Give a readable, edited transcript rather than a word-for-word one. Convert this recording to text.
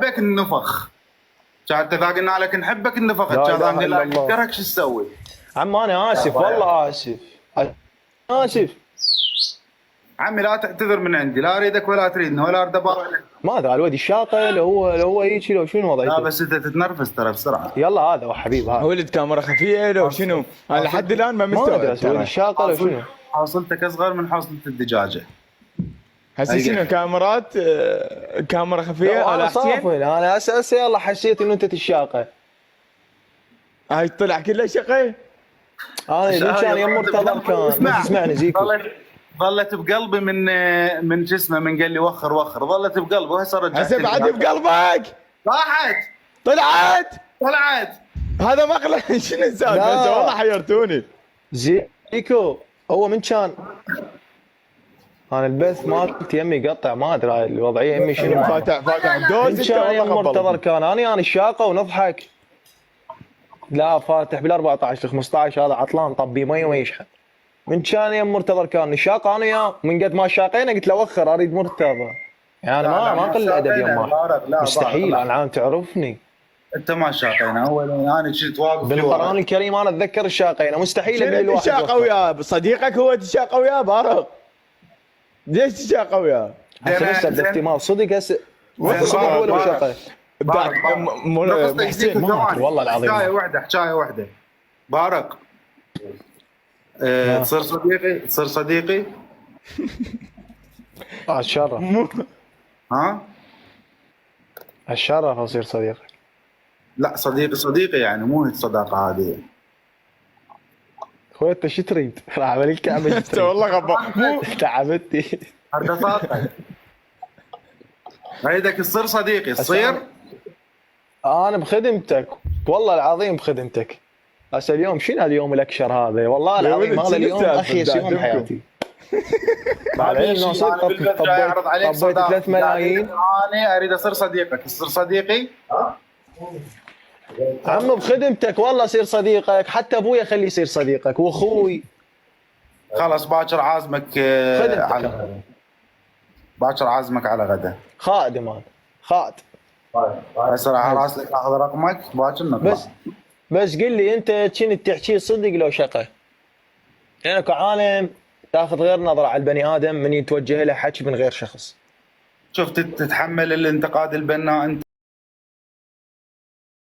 نحبك النفخ. كانت اذا قلنا لك نحبك النفخ، لا كان إله نقول إلا لك الله. نكرهك شو تسوي؟ عم انا اسف والله اسف. اسف. عمي لا تعتذر من عندي، لا اريدك ولا تريدني ولا اريد ابارك لك. ماذا الواد الشاقه لو هيك لو شنو لا وضعيته؟ بس انت تتنرفز ترى بسرعه. يلا هذا هو حبيب هذا. ولد كاميرا خفيه لو شنو؟ انا لحد الان ما ما ادري مستوعب الواد ترى. الشاقه لو شنو؟ حاصلتك اصغر من حاصله الدجاجه. هسه شنو كاميرات كاميرا خفيه على انا حسين؟ صافي انا اساسا يلا حسيت انه انت الشاقه. هاي طلع كله شقي. انا من كان يم مرتضى كان بس تسمعني زيكو. ظلت بقلبي من شو اسمه، من قال لي وخر وخر، ظلت بقلبي وهسه رجعت. هسه بعد بقلبك راحت طلعت. طلعت. هذا مقلب. شنو السالفه؟ لا. هسه والله حيرتوني. زيكو هو من كان انا البث مالتي يمي يقطع، ما ادري هاي الوضعيه يمي شنو. فاتح من دوز انت كان يم والله مرتضى خبل. كان انا الشاقه ونضحك. لا فاتح بال 14 ل 15 هذا عطلان طبي مي وما يشحن. من كان يم مرتضى كان الشاقه انا وياه، من قد ما شاقينا قلت له وخر اريد مرتضى. يعني انا ما قل ادب يمه مستحيل. انا عام تعرفني انت ما شاقينا اول، انا كنت واقف بالقران الكريم انا اتذكر الشاقينا مستحيل اقول شنو الواحد تشاقى وخر. وياه؟ صديقك هو تشاقى وياه بارق. ليش تشاقى وياه؟ هسه باحتمال صدق هسه صدق ولا شاقه؟ بعد محسن والله العظيم. حكايه واحده حكايه واحده. بارق تصير صديقي، تصير صديقي. الشرف ها الشرف اصير صديقك. لا صديقي صديقي يعني مو هيك صداقه عاديه. اخوي انت شو تريد؟ راح اعمل لك كعبه. انت والله غبا. مو تعبتني. هذا صادق. اريدك تصير صديقي، تصير. انا بخدمتك والله العظيم بخدمتك. هسه اليوم شنو اليوم الاكشر هذا؟ والله العظيم هذا اليوم اخيس يوم حياتي. بعدين نوصل طبيت 3 ملايين. انا اريد اصير صديقك، تصير صديقي. عم بخدمتك والله صير صديقك، حتى ابويا خليه يصير صديقك واخوي. خلاص باكر عازمك خدمتك على باكر عازمك على غدا. خادم انا خادم. هسه راح اراسلك اخذ رقمك باكر نطلع. بس قل لي انت كنت تحكي صدق لو شقه؟ لانك عالم تاخذ غير نظره على البني ادم من يتوجه له حكي من غير شخص. شفت تتحمل الانتقاد البناء انت.